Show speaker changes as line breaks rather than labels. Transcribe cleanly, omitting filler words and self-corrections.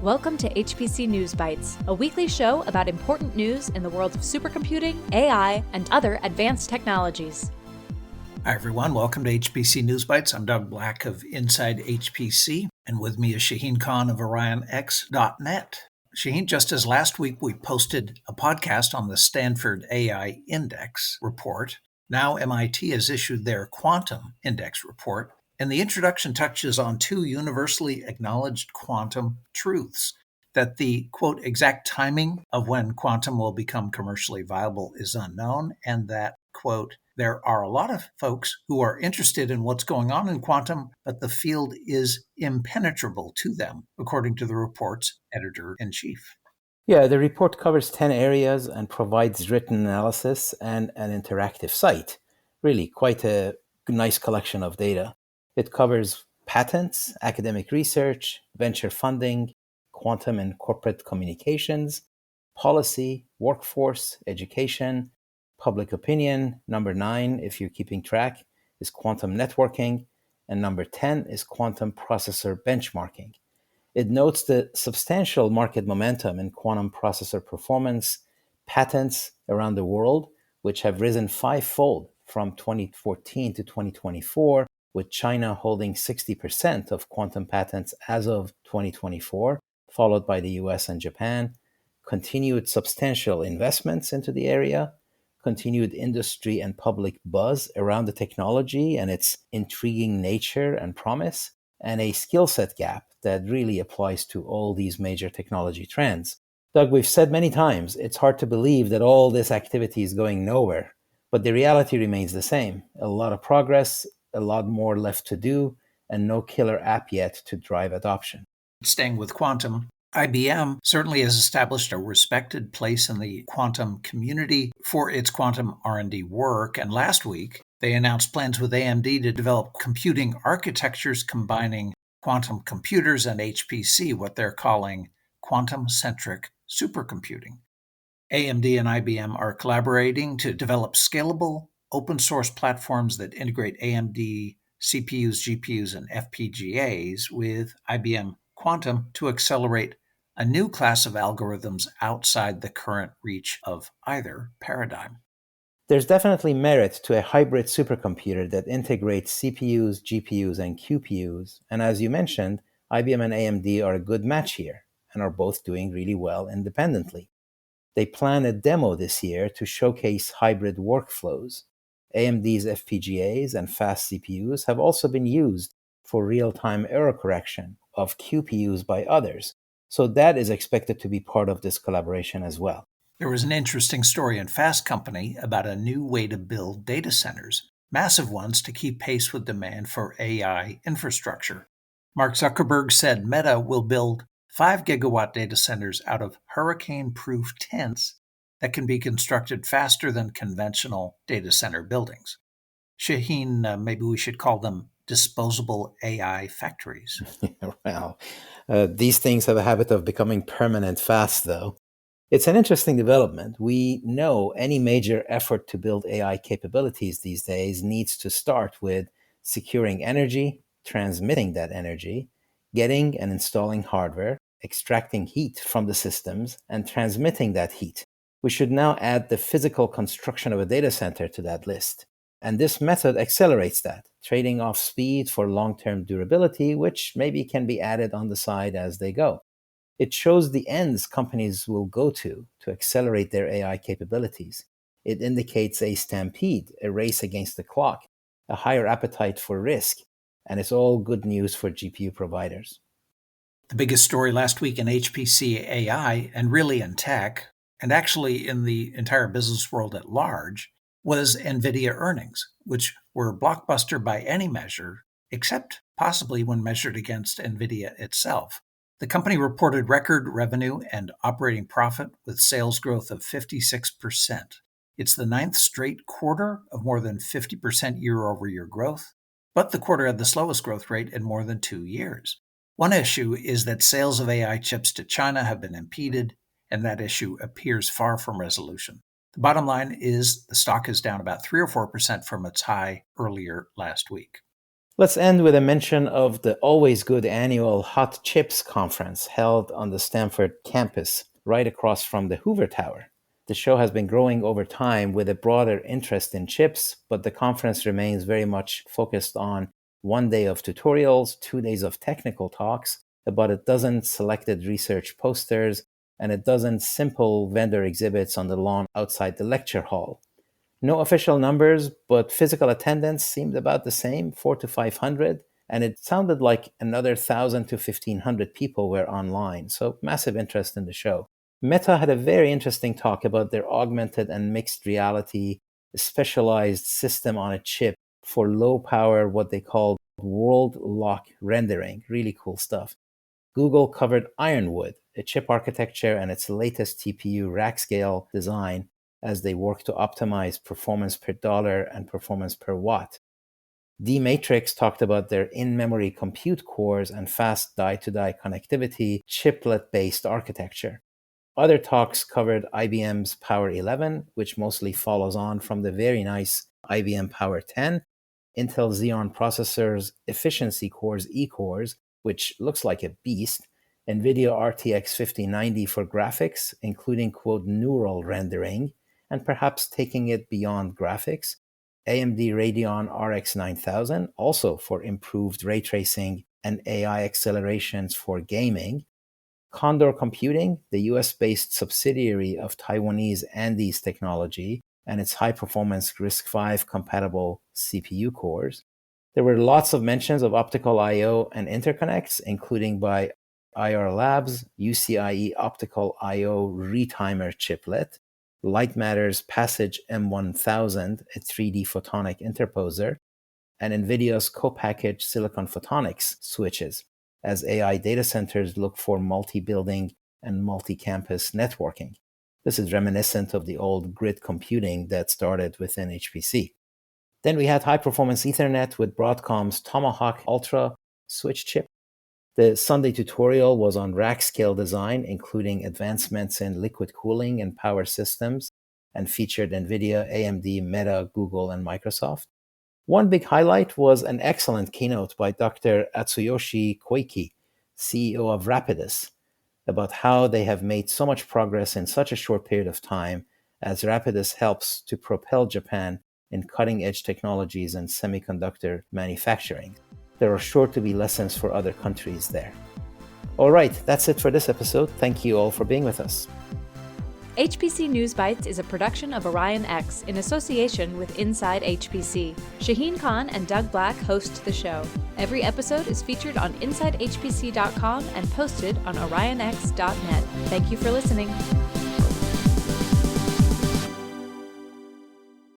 Welcome to HPC News Bytes, a weekly show about important news in the world of supercomputing, AI, and other advanced technologies.
Hi, everyone. Welcome to HPC News Bytes. I'm Doug Black of Inside HPC, and with me is Shaheen Khan of OrionX.net. Shaheen, just as last week we posted a podcast on the Stanford AI Index report, now MIT has issued their Quantum Index report, and the introduction touches on two universally acknowledged quantum truths: that the, quote, exact timing of when quantum will become commercially viable is unknown, and that, quote, there are a lot of folks who are interested in what's going on in quantum, but the field is impenetrable to them, according to the report's editor-in-chief.
Yeah, the report covers 10 areas and provides written analysis and an interactive site. Really, quite a nice collection of data. It covers patents, academic research, venture funding, quantum and corporate communications, policy, workforce, education, public opinion. Number 9, if you're keeping track, is quantum networking. And number 10 is quantum processor benchmarking. It notes the substantial market momentum in quantum processor performance patents around the world, which have risen fivefold from 2014 to 2024, with China holding 60% of quantum patents as of 2024, followed by the US and Japan, continued substantial investments into the area, continued industry and public buzz around the technology and its intriguing nature and promise, and a skill set gap that really applies to all these major technology trends. Doug, we've said many times, it's hard to believe that all this activity is going nowhere, but the reality remains the same. A lot of progress, a lot more left to do, and no killer app yet to drive adoption.
Staying with quantum, IBM certainly has established a respected place in the quantum community for its quantum R&D work, and last week they announced plans with AMD to develop computing architectures combining quantum computers and HPC, what they're calling quantum-centric supercomputing. AMD and IBM are collaborating to develop scalable, open-source platforms that integrate AMD CPUs, GPUs, and FPGAs with IBM Quantum to accelerate a new class of algorithms outside the current reach of either paradigm.
There's definitely merit to a hybrid supercomputer that integrates CPUs, GPUs, and QPUs. And as you mentioned, IBM and AMD are a good match here and are both doing really well independently. They plan a demo this year to showcase hybrid workflows. AMD's FPGAs and fast CPUs have also been used for real-time error correction of QPUs by others. So that is expected to be part of this collaboration as well.
There was an interesting story in Fast Company about a new way to build data centers, massive ones to keep pace with demand for AI infrastructure. Mark Zuckerberg said Meta will build 5-gigawatt data centers out of hurricane-proof tents that can be constructed faster than conventional data center buildings. Shaheen, maybe we should call them disposable AI factories.
Well, these things have a habit of becoming permanent fast, though. It's an interesting development. We know any major effort to build AI capabilities these days needs to start with securing energy, transmitting that energy, getting and installing hardware, extracting heat from the systems, and transmitting that heat. We should now add the physical construction of a data center to that list. And this method accelerates that, trading off speed for long-term durability, which maybe can be added on the side as they go. It shows the ends companies will go to accelerate their AI capabilities. It indicates a stampede, a race against the clock, a higher appetite for risk, and it's all good news for GPU providers.
The biggest story last week in HPC AI, and really in tech, and actually in the entire business world at large, was Nvidia earnings, which were blockbuster by any measure, except possibly when measured against Nvidia itself. The company reported record revenue and operating profit with sales growth of 56%. It's the 9th straight quarter of more than 50% year-over-year growth, but the quarter had the slowest growth rate in more than 2 years. One issue is that sales of AI chips to China have been impeded, and that issue appears far from resolution. The bottom line is the stock is down about 3 or 4% from its high earlier last week.
Let's end with a mention of the always good annual Hot Chips conference held on the Stanford campus, right across from the Hoover Tower. The show has been growing over time with a broader interest in chips, but the conference remains very much focused on 1 day of tutorials, 2 days of technical talks, about a dozen selected research posters, and a dozen simple vendor exhibits on the lawn outside the lecture hall. No official numbers, but physical attendance seemed about the same, 400 to 500, and it sounded like another 1,000 to 1,500 people were online, so massive interest in the show. Meta had a very interesting talk about their augmented and mixed reality specialized system on a chip for low power, what they called world lock rendering. Really cool stuff. Google covered Ironwood, a chip architecture and its latest TPU rack scale design as they work to optimize performance per dollar and performance per watt. D-Matrix talked about their in-memory compute cores and fast die-to-die connectivity chiplet-based architecture. Other talks covered IBM's Power 11, which mostly follows on from the very nice IBM Power 10, Intel Xeon processors, efficiency cores, E-cores, which looks like a beast, Nvidia RTX 5090 for graphics, including, quote, neural rendering, and perhaps taking it beyond graphics, AMD Radeon RX 9000, also for improved ray tracing and AI accelerations for gaming, Condor Computing, the US-based subsidiary of Taiwanese Andes Technology, and its high-performance RISC-V compatible CPU cores. There were lots of mentions of optical I/O and interconnects, including by IR Labs, UCIe Optical I/O Retimer chiplet, Lightmatter's Passage M1000, a 3D photonic interposer, and NVIDIA's co-packaged silicon photonics switches, as AI data centers look for multi-building and multi-campus networking. This is reminiscent of the old grid computing that started within HPC. Then we had high-performance Ethernet with Broadcom's Tomahawk Ultra switch chip. The Sunday tutorial was on rack scale design, including advancements in liquid cooling and power systems, and featured NVIDIA, AMD, Meta, Google, and Microsoft. One big highlight was an excellent keynote by Dr. Atsuyoshi Koike, CEO of Rapidus, about how they have made so much progress in such a short period of time as Rapidus helps to propel Japan in cutting-edge technologies and semiconductor manufacturing. There are sure to be lessons for other countries there. All right, that's it for this episode. Thank you all for being with us.
HPC News Bytes is a production of Orion X in association with Inside HPC. Shaheen Khan and Doug Black host the show. Every episode is featured on InsideHPC.com and posted on OrionX.net. Thank you for listening.